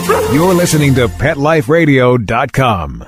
You're listening to PetLifeRadio.com.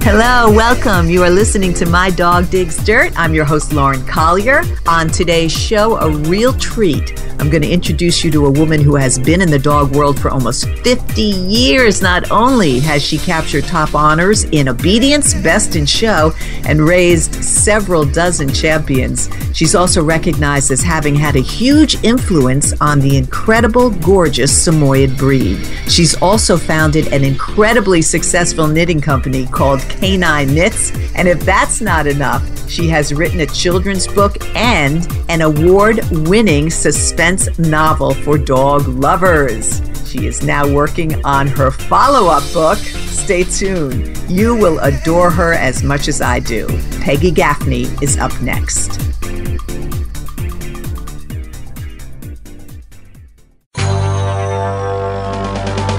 Hello, welcome. You are listening to My Dog Digs Dirt. I'm your host, Lauren Collier. On today's show, a real treat. I'm going to introduce you to a woman who has been in the dog world for almost 50 years. Not only has she captured top honors in obedience, best in show, and raised several dozen champions, she's also recognized as having had a huge influence on the incredible, gorgeous Samoyed breed. She's also founded an incredibly successful knitting company called Kanine Knits, and if that's not enough, she has written a children's book and an award-winning suspense novel for dog lovers. She is now working on her follow-up book. Stay tuned. You will adore her as much as I do. Peggy Gaffney is up next.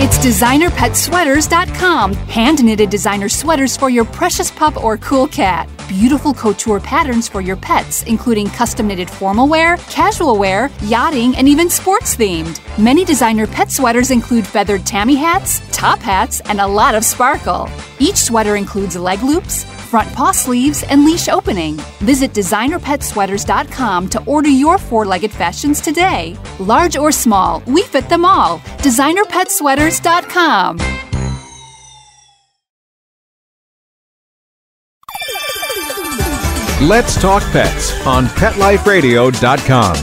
It's DesignerPetSweaters.com. Hand-knitted designer sweaters for your precious pup or cool cat. Beautiful couture patterns for your pets, including custom-knitted formal wear, casual wear, yachting, and even sports-themed. Many designer pet sweaters include feathered tammy hats, top hats, and a lot of sparkle. Each sweater includes leg loops, front paw sleeves, and leash opening. Visit DesignerPetSweaters.com to order your four-legged fashions today. Large or small, we fit them all. DesignerPetSweaters.com. Let's Talk Pets on PetLifeRadio.com.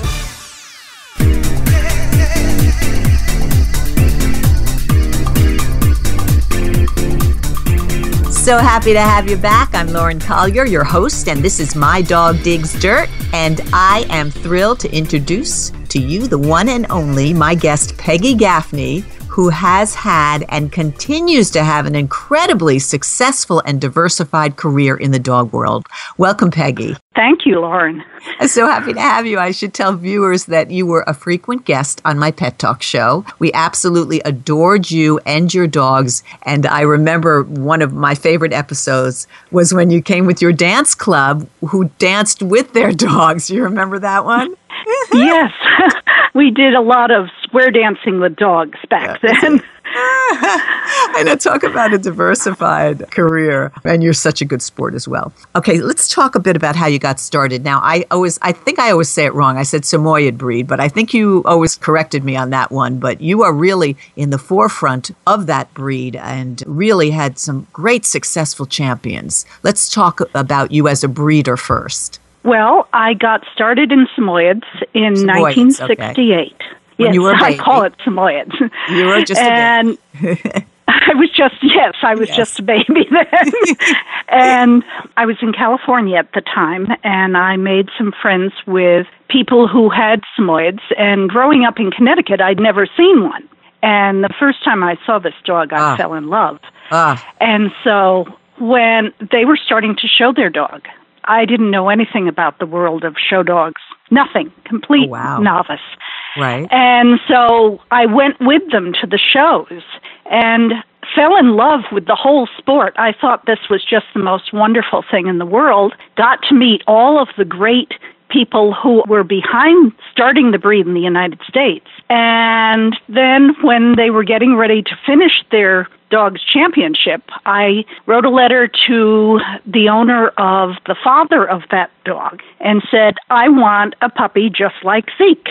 So happy to have you back. I'm Lauren Collier, your host, and this is My Dog Digs Dirt. And I am thrilled to introduce to you the one and only, my guest, Peggy Gaffney, who has had and continues to have an incredibly successful and diversified career in the dog world. Welcome, Peggy. Thank you, Lauren. I'm so happy to have you. I should tell viewers that you were a frequent guest on my Pet Talk show. We absolutely adored you and your dogs. And I remember one of my favorite episodes was when you came with your dance club who danced with their dogs. You remember that one? Yes. We did a lot of square dancing with dogs back then. I know, talk about a diversified career. And you're such a good sport as well. Okay, let's talk a bit about how you got started. Now, I think I always say it wrong. I said Samoyed breed, but I think you always corrected me on that one. But you are really in the forefront of that breed and really had some great successful champions. Let's talk about you as a breeder first. Well, I got started in Samoyeds in 1968. Okay. Yes, you were I call it Samoyeds. You were just a baby. I was just a baby then. And I was in California at the time, and I made some friends with people who had Samoyeds. And growing up in Connecticut, I'd never seen one. And the first time I saw this dog, I fell in love. And so when they were starting to show their dog, I didn't know anything about the world of show dogs. Nothing. Complete novice. Right. And so I went with them to the shows and fell in love with the whole sport. I thought this was just the most wonderful thing in the world. Got to meet all of the great people who were behind starting the breed in the United States. And then when they were getting ready to finish their dog's championship, I wrote a letter to the owner of the father of that dog and said, I want a puppy just like Zeke.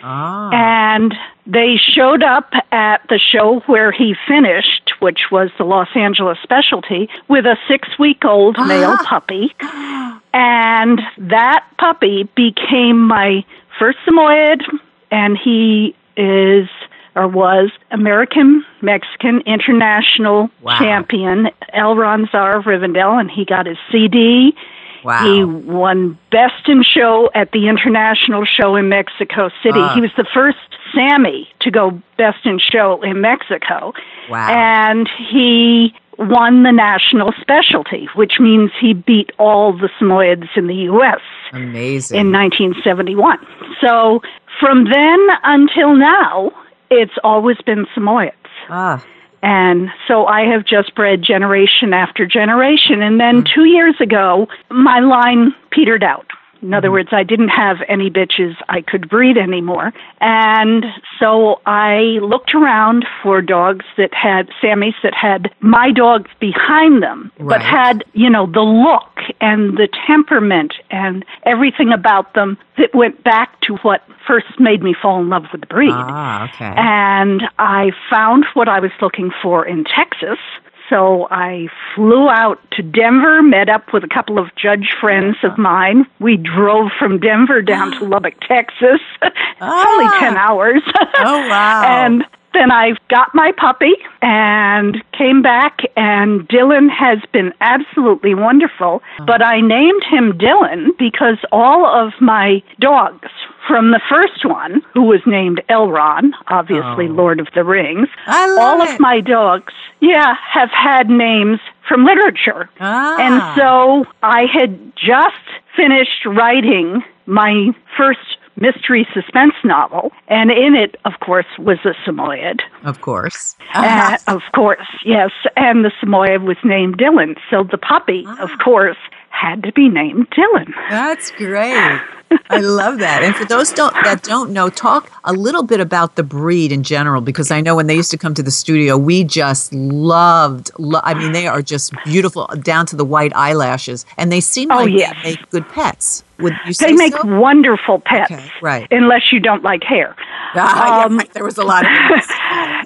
And they showed up at the show where he finished, which was the Los Angeles specialty, with a 6-week-old male puppy. And that puppy became my first Samoyed, and he is or was American, Mexican, international champion, El Ronzar of Rivendell, and he got his CD. Wow. He won Best in Show at the International Show in Mexico City. He was the first Sammy to go Best in Show in Mexico. Wow. And he won the national specialty, which means he beat all the Samoyeds in the U.S. Amazing. In 1971. So from then until now, it's always been Samoyeds. Ah. And so I have just bred generation after generation. And then 2 years ago, my line petered out. In other words, I didn't have any bitches I could breed anymore. And so I looked around for dogs that had, Sammies that had my dogs behind them, but had, you know, the look and the temperament and everything about them that went back to what first made me fall in love with the breed. Ah, okay. And I found what I was looking for in Texas. So I flew out to Denver, met up with a couple of judge friends of mine. We drove from Denver down to Lubbock, Texas. It's only 10 hours. Oh, wow. And then I got my puppy and came back, and Dylan has been absolutely wonderful. But I named him Dylan because all of my dogs, from the first one, who was named Elrond, obviously Lord of the Rings, all of my dogs, have had names from literature. And so I had just finished writing my first mystery suspense novel, and in it, of course, was a Samoyed. Of course. Of course, yes. And the Samoyed was named Dylan. So the puppy, of course, had to be named Dylan. That's great. I love that. And for those that don't know, talk a little bit about the breed in general, because I know when they used to come to the studio, we just loved, I mean, they are just beautiful down to the white eyelashes, and they seem like they make good pets. Would you say they make wonderful pets, right? Unless you don't like hair. There was a lot of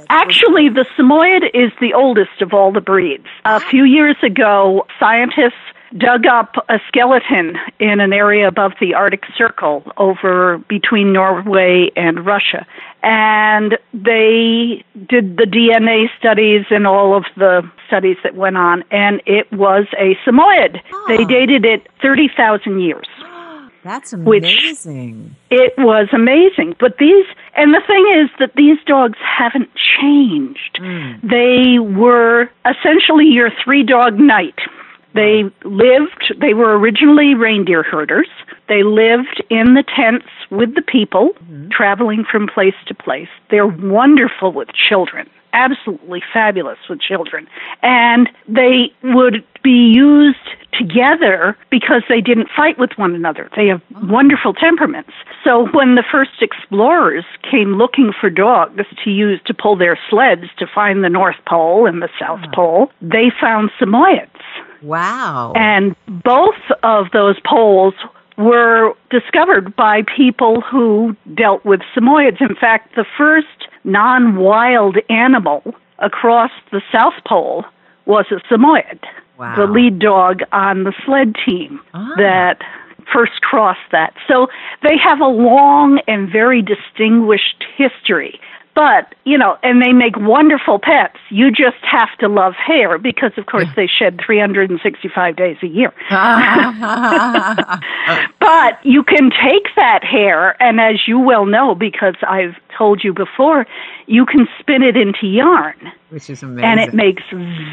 Actually, the Samoyed is the oldest of all the breeds. A few years ago, scientists dug up a skeleton in an area above the Arctic Circle over between Norway and Russia. And they did the DNA studies and all of the studies that went on, and it was a Samoyed. They dated it 30,000 years. That's amazing. It was amazing. But and the thing is that these dogs haven't changed. They were essentially your 3-dog night. They were originally reindeer herders. They lived in the tents with the people, traveling from place to place. They're wonderful with children, absolutely fabulous with children. And they would be used together because they didn't fight with one another. They have wonderful temperaments. So when the first explorers came looking for dogs to use to pull their sleds to find the North Pole and the South Pole, they found Samoyeds. Wow. And both of those poles were discovered by people who dealt with Samoyeds. In fact, the first non-wild animal across the South Pole was a Samoyed, the lead dog on the sled team that first crossed that. So they have a long and very distinguished history. But, you know, and they make wonderful pets. You just have to love hair because, of course, they shed 365 days a year. But you can take that hair, and as you well know, because I've told you before, you can spin it into yarn. Which is amazing. And it makes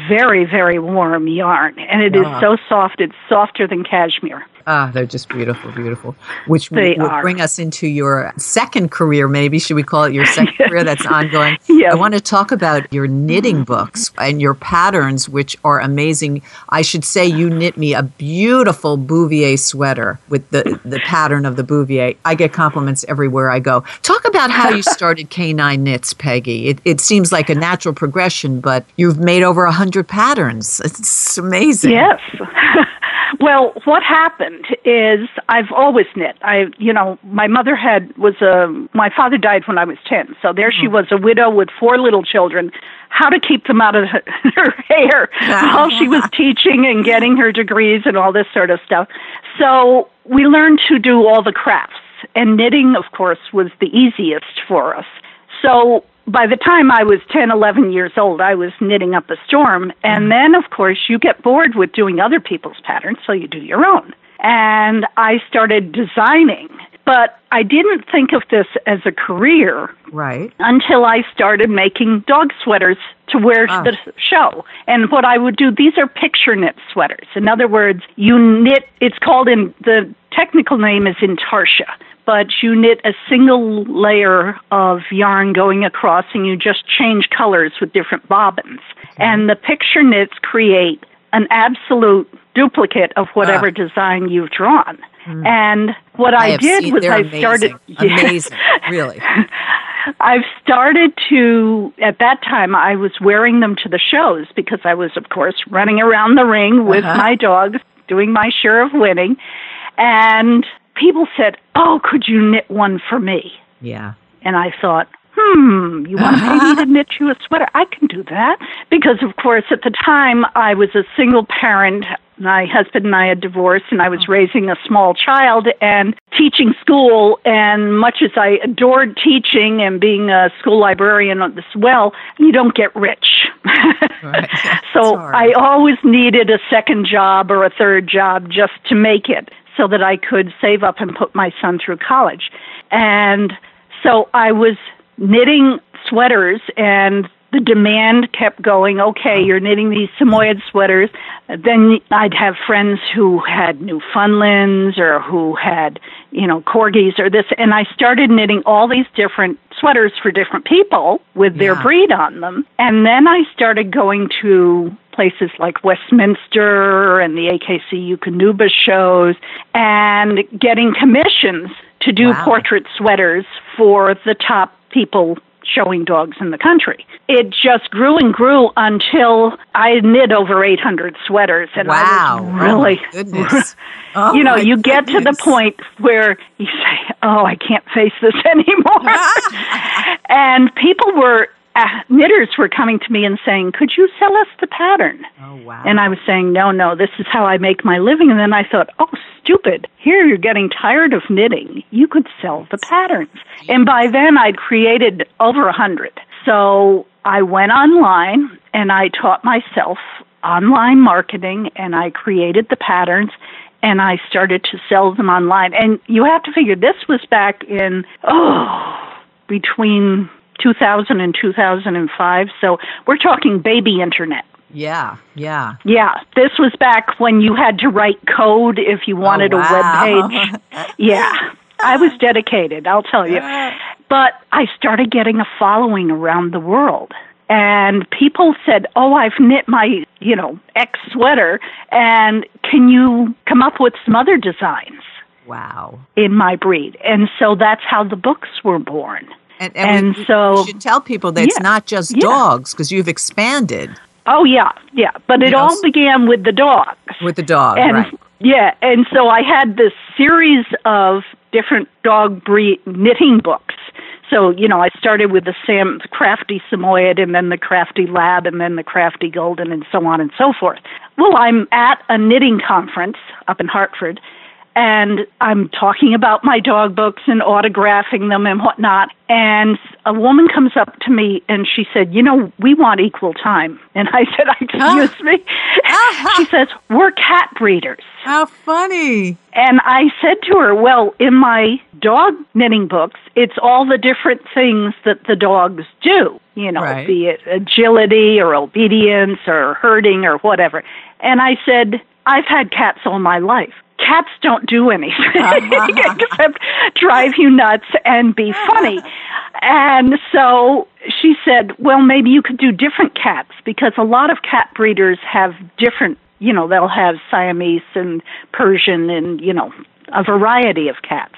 very, very warm yarn. And it is so soft, it's softer than cashmere. They're just beautiful, beautiful. Which would bring us into your second career, maybe. Should we call it your second career that's ongoing? Yes. I want to talk about your knitting books and your patterns, which are amazing. I should say you knit me a beautiful Bouvier sweater with the pattern of the Bouvier. I get compliments everywhere I go. Talk about how you started Kanine Knits, Peggy. It seems like a natural progression, but you've made over 100 patterns. It's amazing. Yes. Well, what happened is I've always knit. My mother my father died when I was 10. So there she was, a widow with 4 little children. How to keep them out of her hair while she was teaching and getting her degrees and all this sort of stuff. So we learned to do all the crafts. And knitting, of course, was the easiest for us. So by the time I was 10, 11 years old, I was knitting up a storm. And then, of course, you get bored with doing other people's patterns, so you do your own. And I started designing. But I didn't think of this as a career until I started making dog sweaters to wear to the show. And what I would do, these are picture knit sweaters. In other words, you knit, the technical name is intarsia, but you knit a single layer of yarn going across, and you just change colors with different bobbins. And the picture knits create an absolute duplicate of whatever design you've drawn. And what I did was I started... Amazing, really. I've started to, at that time, I was wearing them to the shows because I was, of course, running around the ring with my dog, doing my share of winning. And people said, "Oh, could you knit one for me?" Yeah. And I thought, you want to pay me to knit you a sweater? I can do that. Because, of course, at the time, I was a single parent. My husband and I had divorced, and I was raising a small child and teaching school. And much as I adored teaching and being a school librarian as well, you don't get rich. Right. So I always needed a second job or a third job just to make it so that I could save up and put my son through college. And so I was knitting sweaters, and the demand kept going. Okay, you're knitting these Samoyed sweaters. Then I'd have friends who had Newfoundlands or who had, corgis or this, and I started knitting all these different sweaters for different people with their breed on them. And then I started going to places like Westminster and the AKC Eukanuba shows and getting commissions to do portrait sweaters for the top people showing dogs in the country. It just grew and grew until I knit over 800 sweaters. And I was really... Oh, goodness. You get to the point where you say, I can't face this anymore. And knitters were coming to me and saying, "Could you sell us the pattern?" Oh, wow. And I was saying, no, this is how I make my living. And then I thought, stupid. Here you're getting tired of knitting. You could sell the patterns. And by then I'd created over 100. So I went online and I taught myself online marketing, and I created the patterns, and I started to sell them online. And you have to figure, this was back in, between 2000 and 2005. So we're talking baby internet. Yeah. Yeah, this was back when you had to write code if you wanted a web page. Yeah, I was dedicated, I'll tell you. But I started getting a following around the world. And people said, I've knit my, X sweater, and can you come up with some other designs? Wow. In my breed. And so that's how the books were born. And so you should tell people that it's not just dogs, because you've expanded. Oh, yeah. But it all began with the dogs. With the dog, right. Yeah, and so I had this series of different dog breed knitting books. So, I started with the Crafty Samoyed, and then the Crafty Lab, and then the Crafty Golden, and so on and so forth. Well, I'm at a knitting conference up in Hartford, and I'm talking about my dog books and autographing them and whatnot. And a woman comes up to me and she said, we want equal time. And I said, excuse me? She says, we're cat breeders. How funny. And I said to her, well, in my dog knitting books, it's all the different things that the dogs do, be it agility or obedience or herding or whatever. And I said, I've had cats all my life. Cats don't do anything except drive you nuts and be funny. And so she said, well, maybe you could do different cats, because a lot of cat breeders have different, they'll have Siamese and Persian and, a variety of cats.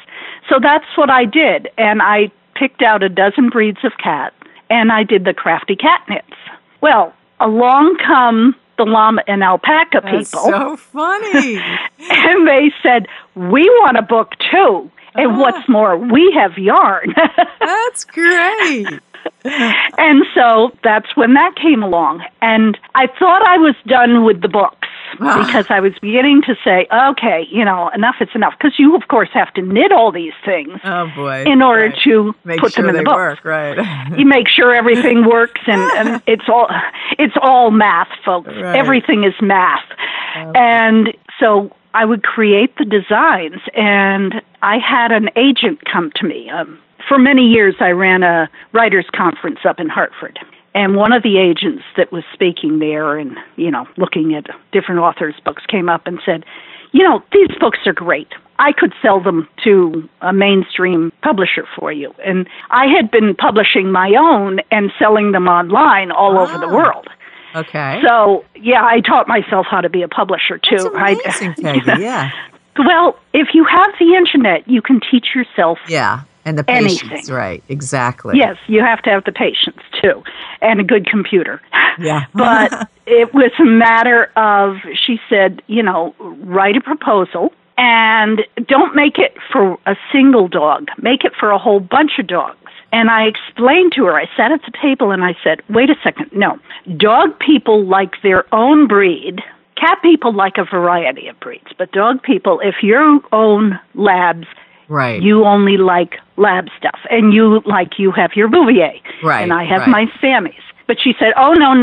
So that's what I did. And I picked out a dozen breeds of cat, and I did the crafty cat knits. Well, along come the llama and alpaca people. That's so funny. And they said, we want a book too. And what's more, we have yarn. That's great. And so that's when that came along. And I thought I was done with the books because I was beginning to say, okay, enough is enough. Because you, of course, have to knit all these things in order to put them in the book. Work, right. You make sure everything works, and it's all math, folks. Right. Everything is math. Okay. And so I would create the designs, and I had an agent come to me. For many years, I ran a writers' conference up in Hartford. And one of the agents that was speaking there and, looking at different authors' books came up and said, these books are great. I could sell them to a mainstream publisher for you. And I had been publishing my own and selling them online all over the world. Okay. So, I taught myself how to be a publisher, too. That's amazing, Peggy, yeah. Well, if you have the internet, you can teach yourself and the patience, anything. Right, exactly. Yes, you have to have the patience, too, and a good computer. Yeah. But it was a matter of, she said, write a proposal, and don't make it for a single dog. Make it for a whole bunch of dogs. And I explained to her, I sat at the table and I said, wait a second, no. Dog people like their own breed. Cat people like a variety of breeds. But dog people, if you own labs, right, you only like lab stuff. And you have your Bouvier. Right. And I have my Sammies. But she said, oh, no.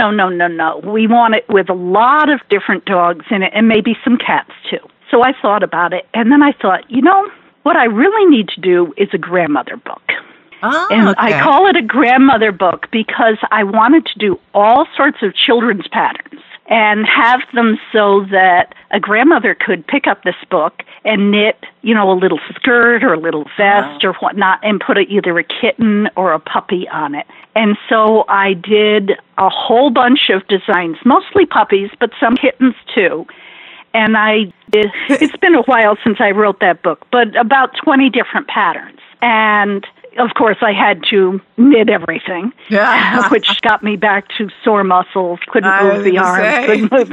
We want it with a lot of different dogs in it and maybe some cats, too. So I thought about it. And then I thought, what I really need to do is a grandmother book. Oh, and okay. I call it a grandmother book because I wanted to do all sorts of children's patterns and have them so that a grandmother could pick up this book and knit, a little skirt or a little vest or whatnot and put either a kitten or a puppy on it. And so I did a whole bunch of designs, mostly puppies, but some kittens too. And it's been a while since I wrote that book, but about 20 different patterns. And of course, I had to knit everything, which got me back to sore muscles, couldn't move the arms, couldn't move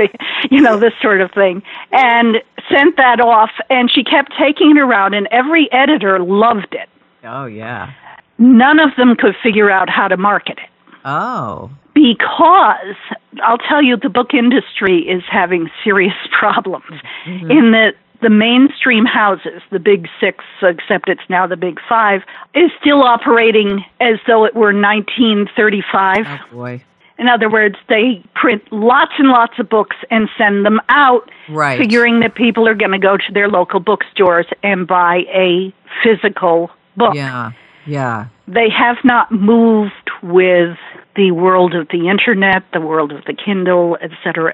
this sort of thing. And sent that off, and she kept taking it around, and every editor loved it. Oh, yeah. None of them could figure out how to market it. Oh. Because, I'll tell you, the book industry is having serious problems in that the mainstream houses, the big six, except it's now the big five, is still operating as though it were 1935. Oh, boy. In other words, they print lots and lots of books and send them out, figuring that people are going to go to their local bookstores and buy a physical book. Yeah. They have not moved with the world of the internet, the world of the Kindle, et cetera,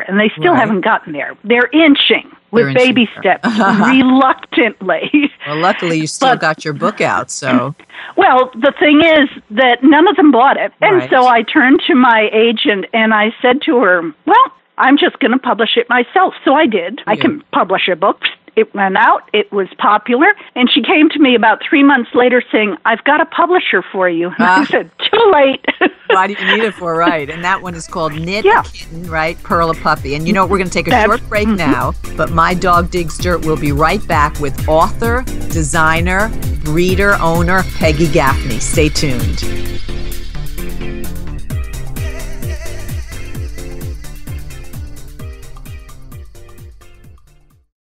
and they still haven't gotten there. They're inching with baby steps, reluctantly. Well, luckily you still got your book out, so. Well, the thing is that none of them bought it, and so I turned to my agent and I said to her, well, I'm just going to publish it myself. So I did. I can publish a book. It went out. It was popular. And she came to me about 3 months later saying, I've got a publisher for you. And I said, too late. Why do you need it for? Right. And that one is called Knit a Kitten, right? Pearl a Puppy. And we're going to take a short break now. But My Dog Digs Dirt will be right back with author, designer, breeder, owner, Peggy Gaffney. Stay tuned.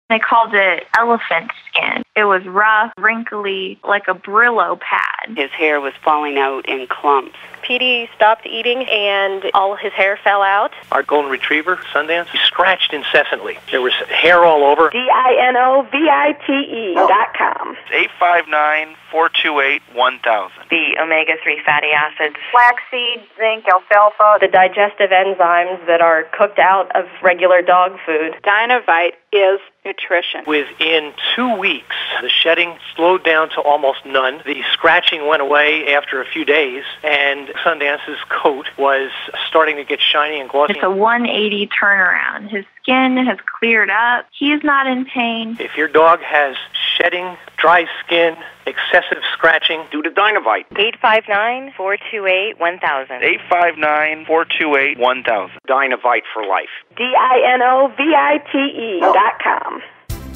They called it elephant skin. It was rough, wrinkly, like a Brillo pad. His hair was falling out in clumps. Petey stopped eating and all his hair fell out. Our golden retriever, Sundance, he scratched incessantly. There was hair all over. DINOVITE.com. 859-428-1000. The omega-3 fatty acids. Flaxseed, zinc, alfalfa. The digestive enzymes that are cooked out of regular dog food. Dinovite is nutrition. Within 2 weeks, the shedding slowed down to almost none. The scratching went away after a few days, and Sundance's coat was starting to get shiny and glossy. It's a 180 turnaround. His skin has cleared up. He's not in pain. If your dog has shedding, dry skin, excessive scratching, do the Dinovite. 859-428-1000. 859-428-1000. Dinovite for life. DINOVITE.com.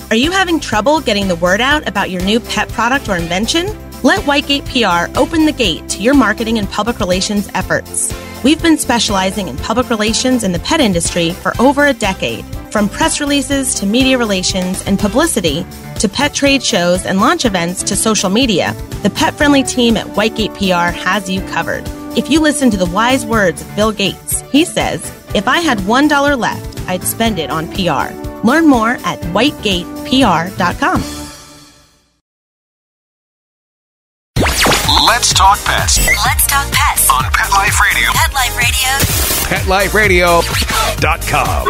Are you having trouble getting the word out about your new pet product or invention? Let Whitegate PR open the gate to your marketing and public relations efforts. We've been specializing in public relations in the pet industry for over a decade. From press releases to media relations and publicity to pet trade shows and launch events to social media, the pet-friendly team at Whitegate PR has you covered. If you listen to the wise words of Bill Gates, he says, if I had $1 left, I'd spend it on PR. Learn more at whitegatepr.com. Let's talk pets. Let's talk pets On Pet Life Radio. Pet Life Radio. PetLifeRadio.com.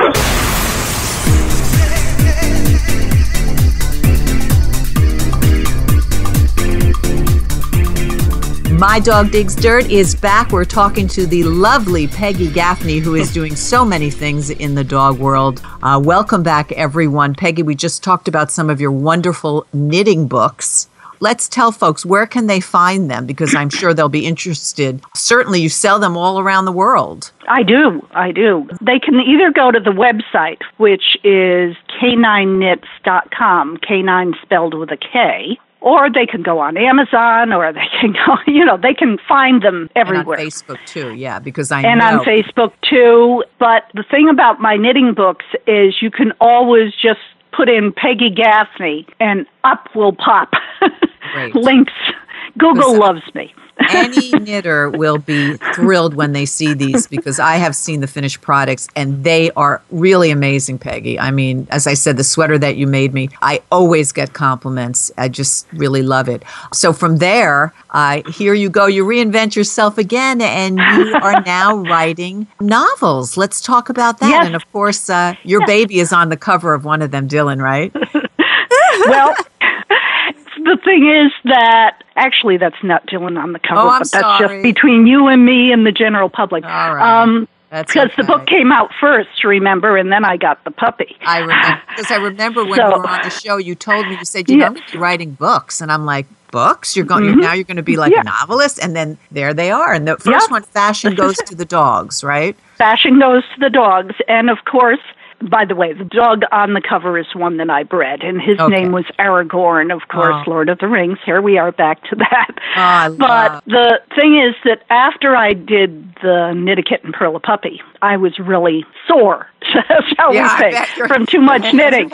My Dog Digs Dirt is back. We're talking to the lovely Peggy Gaffney, who is doing so many things in the dog world. Welcome back, everyone. Peggy, we just talked about some of your wonderful knitting books. Let's tell folks, where can they find them? Because I'm sure they'll be interested. Certainly, you sell them all around the world. I do. They can either go to the website, which is kanineknits.com, Kanine spelled with a K, or they can go on Amazon, or they can go, they can find them everywhere. And on Facebook, too, yeah, because I know. And on Facebook, too. But the thing about my knitting books is you can always just put in Peggy Gaffney, and up will pop links. Google loves me. Any knitter will be thrilled when they see these, because I have seen the finished products and they are really amazing, Peggy. I mean, as I said, the sweater that you made me, I always get compliments. I just really love it. So from there, here you go. You reinvent yourself again, and you are now writing novels. Let's talk about that. Yes. And of course, your baby is on the cover of one of them, Dylan, right? Well, the thing is that, actually, that's not Dylan on the cover, but that's just between you and me and the general public. All right. Because the book came out first, remember, and then I got the puppy. I remember, because I remember when you were on the show, you told me, you said, I'm going to be writing books. And I'm like, books? Now you're going to be like a novelist? And then there they are. And the first one, Fashion Goes to the Dogs, right? Fashion Goes to the Dogs. And, of course, by the way, the dog on the cover is one that I bred, and his name was Aragorn, of course, Lord of the Rings. Here we are back to that. But the thing is that after I did the Knit-A-Kitten and Pearl a Puppy, I was really sore, shall we say, from too much knitting.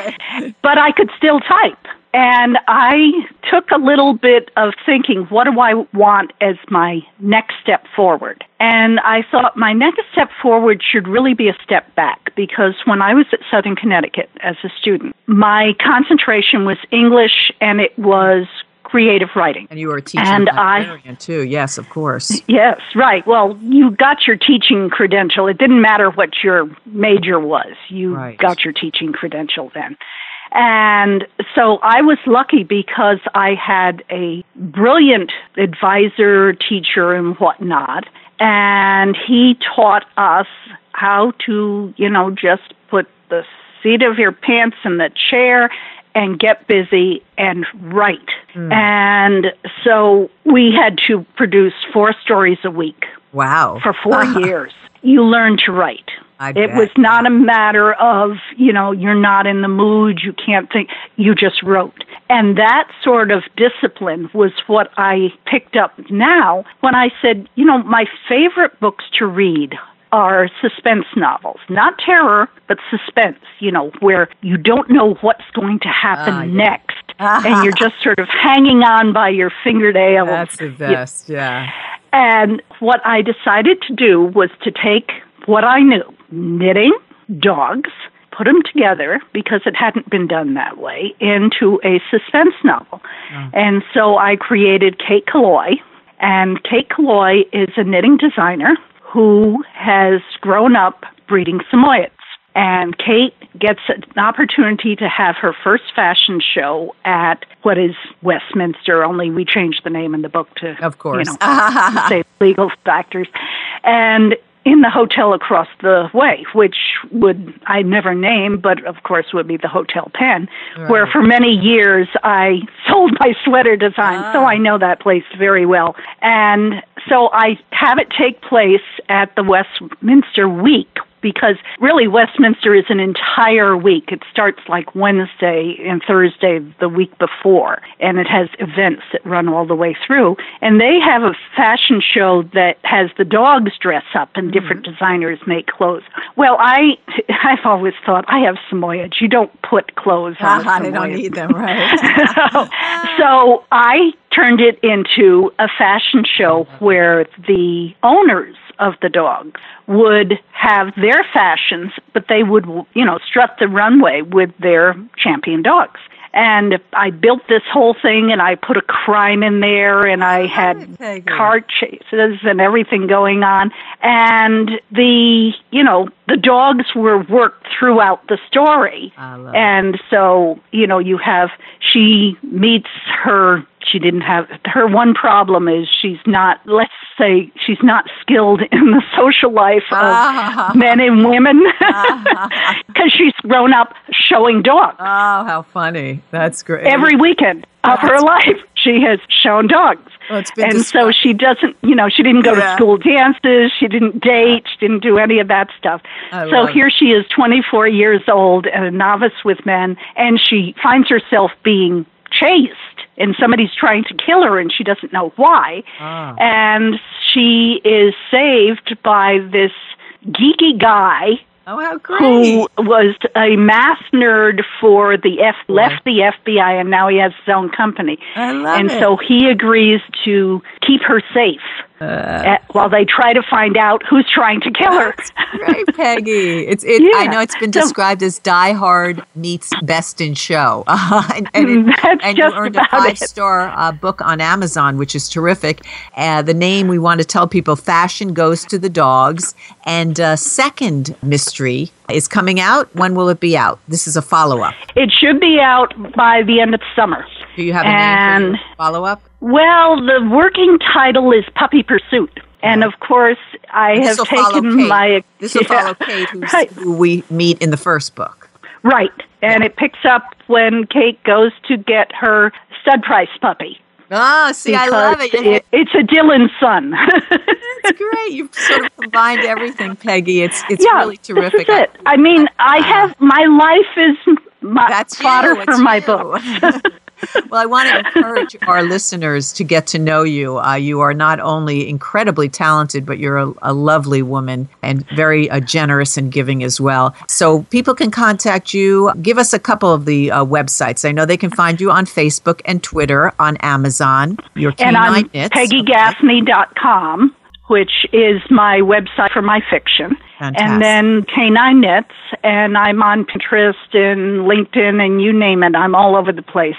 But I could still type. And I took a little bit of thinking, what do I want as my next step forward? And I thought my next step forward should really be a step back, because when I was at Southern Connecticut as a student, my concentration was English and it was creative writing. And you were a teaching librarian too, yes, of course. Yes, right. Well, you got your teaching credential. It didn't matter what your major was. You got your teaching credential then. And so I was lucky because I had a brilliant advisor, teacher, and whatnot. And he taught us how to, just put the seat of your pants in the chair and get busy and write. And so we had to produce 4 stories a week. Wow. For 4 years. You learn to write. It was not a matter of, you're not in the mood, you can't think, you just wrote. And that sort of discipline was what I picked up now when I said, my favorite books to read are suspense novels. Not terror, but suspense, where you don't know what's going to happen next. And you're just sort of hanging on by your fingernails. That's the best, And what I decided to do was to take what I knew, knitting, dogs, put them together, because it hadn't been done that way, into a suspense novel. And so I created Kate Killoy, and Kate Killoy is a knitting designer who has grown up breeding Samoyeds. And Kate gets an opportunity to have her first fashion show at what is Westminster, only we changed the name in the book to, of course, save legal factors. And in the hotel across the way, which I never name, but of course would be the Hotel Penn, where for many years I sold my sweater design, so I know that place very well. And so I have it take place at the Westminster Week, because really Westminster is an entire week. It starts like Wednesday and Thursday the week before, and it has events that run all the way through. And they have a fashion show that has the dogs dress up and different designers make clothes. Well, I've always thought, I have Samoyed. You don't put clothes on a Samoyed. They don't need them, right? So I turned it into a fashion show where the owners of the dogs would have their fashions, but they would, strut the runway with their champion dogs. And I built this whole thing, and I put a crime in there, and I had car chases and everything going on. And the, the dogs were worked throughout the story. And so, she meets her. Her one problem is she's not skilled in the social life of men and women because she's grown up showing dogs. Oh, how funny. That's great. Every weekend of her life, she has shown dogs. Well, and so she doesn't, she didn't go to school dances, she didn't date, she didn't do any of that stuff. So here she is, 24 years old and a novice with men, and she finds herself being chased, and somebody's trying to kill her, and she doesn't know why. And she is saved by this geeky guy. Oh, how great. Who was a math nerd for left the FBI, and now he has his own company. I love it. So he agrees to keep her safe while they try to find out who's trying to kill her. That's great, Peggy. I know it's been described as Die Hard meets Best in Show. And you earned a 5-star book on Amazon, which is terrific. The name we want to tell people, Fashion Goes to the Dogs. And second mystery is coming out. When will it be out? This is a follow-up. It should be out by the end of summer. Do you have a name for your follow-up? Well, the working title is Puppy Pursuit. And, of course, I have taken my... This will follow Kate, who we meet in the first book. Right. And it picks up when Kate goes to get her stud price puppy. Oh, see, I love it. It's a Dylan son. That's great. You've sort of combined everything, Peggy. It's really terrific. This is it. I mean, my life is fodder for my books. Well, I want to encourage our listeners to get to know you. You are not only incredibly talented, but you're a lovely woman and very generous and giving as well. So people can contact you. Give us a couple of the websites. I know they can find you on Facebook and Twitter, on Amazon. Your Kanine and on Knits. PeggyGaffney.com, which is my website for my fiction. Fantastic. And then Kanine Knits, and I'm on Pinterest and LinkedIn and you name it. I'm all over the place.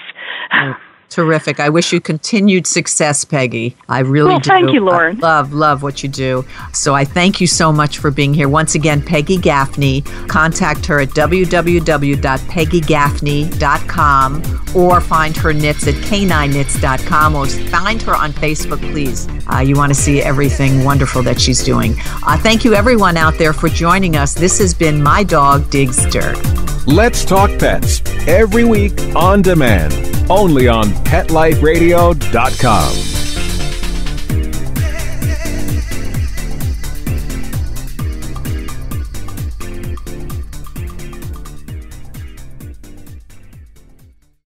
Oh, terrific. I wish you continued success, Peggy. I really do. Thank you, Lauren. I love what you do. So I thank you so much for being here. Once again, Peggy Gaffney. Contact her at www.peggygaffney.com or find her knits at kanineknits.com or find her on Facebook, please. You want to see everything wonderful that she's doing. Thank you, everyone out there, for joining us. This has been My Dog Digs Dirt. Let's Talk Pets, every week on demand, only on PetLifeRadio.com.